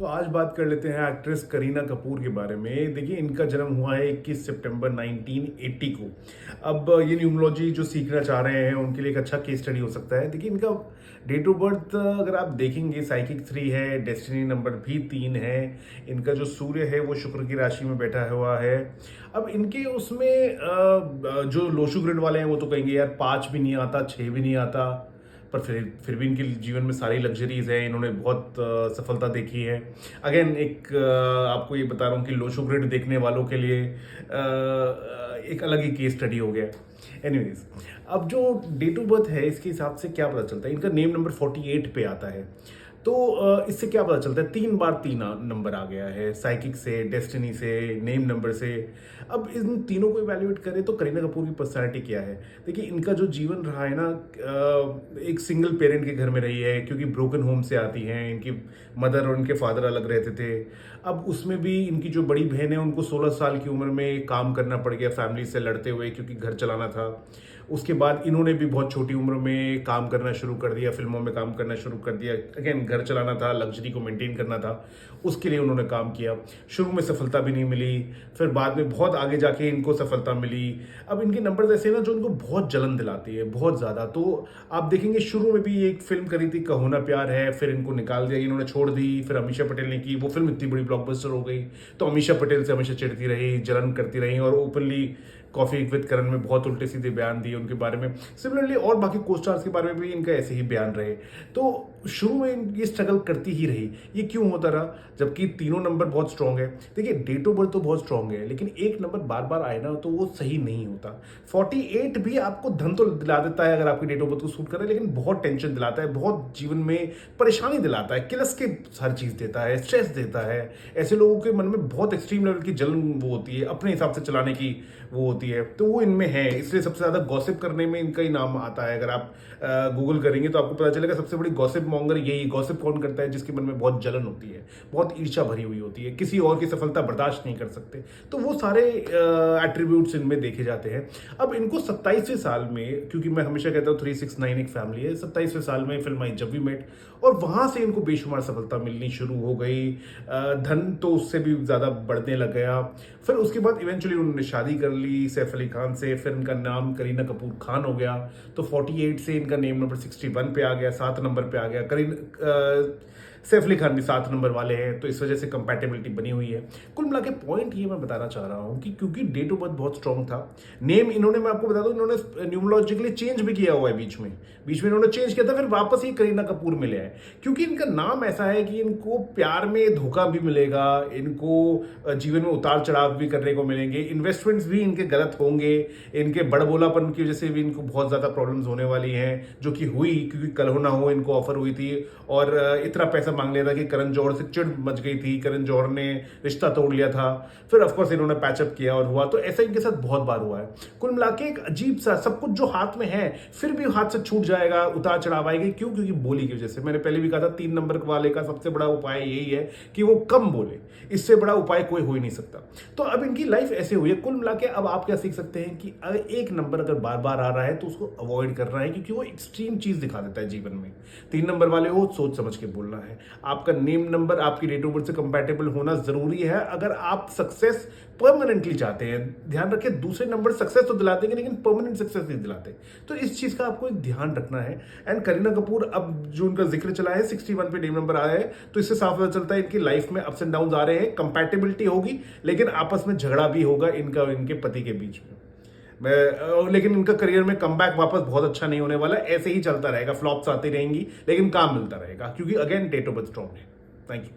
तो आज बात कर लेते हैं एक्ट्रेस करीना कपूर के बारे में। देखिए, इनका जन्म हुआ है 21 सितंबर 1980 को। अब ये न्यूमरोलॉजी जो सीखना चाह रहे हैं उनके लिए एक अच्छा केस स्टडी हो सकता है। देखिए, इनका डेट ऑफ बर्थ अगर आप देखेंगे, साइकिक 3 है, डेस्टिनी नंबर भी 3 है। इनका जो सूर्य है वो शुक्र की राशि में बैठा हुआ है। अब इनके उसमें जो लोशु ग्रिड वाले हैं वो तो कहेंगे यार 5 भी नहीं आता, 6 भी नहीं आता, पर फिर भी इनके जीवन में सारी लग्जरीज है। इन्होंने बहुत सफलता देखी है। अगेन आपको ये बता रहा हूँ कि लोशो ग्रिड देखने वालों के लिए एक अलग ही केस स्टडी हो गया। एनीवेज, अब जो डेट ऑफ बर्थ है इसके हिसाब से क्या पता चलता है, इनका नेम नंबर 48 पे आता है। तो इससे क्या पता चलता है, 3 बार 3 नंबर आ गया है, साइकिक से, डेस्टिनी से, नेम नंबर से। अब इन तीनों को इवैल्यूएट करें तो करीना कपूर की पर्सनैलिटी क्या है। देखिए, इनका जो जीवन रहा है ना, एक सिंगल पेरेंट के घर में रही है, क्योंकि ब्रोकन होम से आती हैं। इनकी मदर और इनके फादर अलग रहते थे। अब उसमें भी इनकी जो बड़ी बहन है उनको 16 साल की उम्र में काम करना पड़ गया फैमिली से लड़ते हुए, क्योंकि घर चलाना था। उसके बाद इन्होंने भी बहुत छोटी उम्र में काम करना शुरू कर दिया, फिल्मों में काम करना शुरू कर दिया। अगेन, घर चलाना था, लग्जरी को मेंटेन करना था, उसके लिए उन्होंने काम किया। शुरू में सफलता भी नहीं मिली, फिर बाद में बहुत आगे जाके इनको सफलता मिली। अब इनके नंबर ऐसे हैं ना जो इनको बहुत जलन दिलाती है, बहुत ज़्यादा। तो आप देखेंगे, शुरू में भी एक फिल्म करी थी, कहो ना प्यार है, फिर इनको निकाल दिया, इन्होंने छोड़ दी। फिर अमीषा पटेल ने की, वो फिल्म इतनी बड़ी ब्लॉकबस्टर हो गई, तो अमीषा पटेल से हमेशा चिढ़ती रही, जलन करती रही, और ओपनली कॉफी विद करण में बहुत उल्टे सीधे बयान दिए उनके बारे में। सिमिलरली और बाकी को स्टार्स के बारे में भी इनका ऐसे ही बयान रहे। तो शुरू में ये स्ट्रगल करती ही रही। ये क्यों होता रहा, जबकि तीनों नंबर बहुत स्ट्रांग है। देखिए, डेट ऑफ बर्थ तो बहुत स्ट्रांग है, लेकिन एक नंबर बार बार आए ना तो वो सही नहीं होता। 48 भी आपको धन तो दिला देता है अगर आपकी डेट ऑफ बर्थ को सूट करे, लेकिन बहुत टेंशन दिलाता है, बहुत जीवन में परेशानी दिलाता है, किलस के हर चीज देता है, स्ट्रेस देता है। ऐसे लोगों के मन में बहुत एक्सट्रीम लेवल की जलन वो होती है, अपने हिसाब से चलाने की वो होती है, तो वो इनमें है। इसलिए सबसे ज्यादा गॉसिप करने में इनका ही नाम आता है। अगर आप गूगल करेंगे तो आपको पता चलेगा सबसे बड़ी गॉसिप मॉन्गर यही। गॉसिप कौन करता है? जिसके मन में बहुत जलन होती है, बहुत ईर्ष्या भरी हुई होती है, किसी और की सफलता बर्दाश्त नहीं कर सकते। तो वो सारे एट्रीब्यूट्स इनमें देखे जाते हैं। अब इनको 27वें साल में, क्योंकि मैं हमेशा कहता हूँ 369 एक फैमिली है, 27वें साल में फिल्म आई जब वी मेट, और वहां से इनको बेशुमार सफलता मिलनी शुरू हो गई। धन तो उससे भी ज्यादा बढ़ने लग गया। फिर उसके बाद इवेंचुअली उन्होंने शादी कर ली सैफ अली खान से, फिर इनका नाम करीना कपूर खान हो गया। तो 48 से इनका नेम नंबर 61 पे आ गया, 7 नंबर पे आ गया। सैफ अली खान भी 7 नंबर वाले हैं, तो इस वजह से कंपैटिबिलिटी बनी हुई है। कुल मिला के पॉइंट ये मैं बताना चाह रहा हूं कि क्योंकि डेट ऑफ बर्थ बहुत स्ट्रांग था, नेम इन्होंने, मैं आपको बता दूं, इन्होंने न्यूमरोलॉजिकली चेंज भी किया हुआ है बीच में इन्होंने चेंज किया था, फिर वापस ये करीना कपूर मिले हैं। क्योंकि इनका नाम ऐसा है कि इनको प्यार में धोखा भी मिलेगा, इनको जीवन में उतार चढ़ाव भी करने को मिलेंगे, इन्वेस्टमेंट्स भी इनके गलत होंगे, इनके बड़बोलापन की वजह से भी इनको बहुत ज्यादा प्रॉब्लम्स होने वाली हैं, जो कि हुई, क्योंकि कल हो ना हो इनको ऑफर हुई थी और इतना पैसा मांग लिया था कि करण जौहर से चिढ़ मच गई थी, करण जौहर ने रिश्ता तोड़ लिया था। फिर ऑफकोर्स इन्होंने पैचअप किया और हुआ। तो ऐसा इनके साथ बहुत बार हुआ है। कुल मिला के एक अजीब सा, सब कुछ जो हाथ में है फिर भी हाथ से छूट जाएगा, उतार चढ़ाव आएगी। क्यों? क्योंकि बोली की वजह से। मैंने पहले भी कहा था 3 नंबर वाले का सबसे बड़ा उपाय यही है कि वो कम बोले, इससे बड़ा उपाय कोई हो ही नहीं सकता। तो अब इनकी लाइफ ऐसे हुई है। कुल मिला के अब आप क्या सीख सकते हैं कि अगर एक नंबर अगर बार बार आ रहा है तो उसको अवॉइड करना है, क्योंकि वो एक्सट्रीम चीज दिखा देता है जीवन में। 3 नंबर वाले हो, सोच समझ के बोलना है। आपका नेम नंबर आपकी डेट ऑफ बर्थ से कंपैटिबल होना जरूरी है अगर आप सक्सेस परमानेंटली चाहते हैं। ध्यान रखें, दूसरे नंबर सक्सेस तो दिलाते हैं लेकिन परमानेंट सक्सेस नहीं दिलाते। तो इस चीज का आपको एक ध्यान रखना है। एंड करीना कपूर, अब जो उनका जिक्र चला है, 61 पे नेम नंबर आया है, तो इससे साफ पता चलता है इनकी लाइफ में अप्स एंड डाउन आ रहे हैं। कंपैटिबिलिटी होगी, लेकिन आपस में झगड़ा भी होगा इनका और इनके पति के बीच में। लेकिन इनका करियर में कमबैक वापस बहुत अच्छा नहीं होने वाला। ऐसे ही चलता रहेगा, फ्लॉप्स आती रहेंगी, लेकिन काम मिलता रहेगा, क्योंकि again date of birth strong है। Thank you.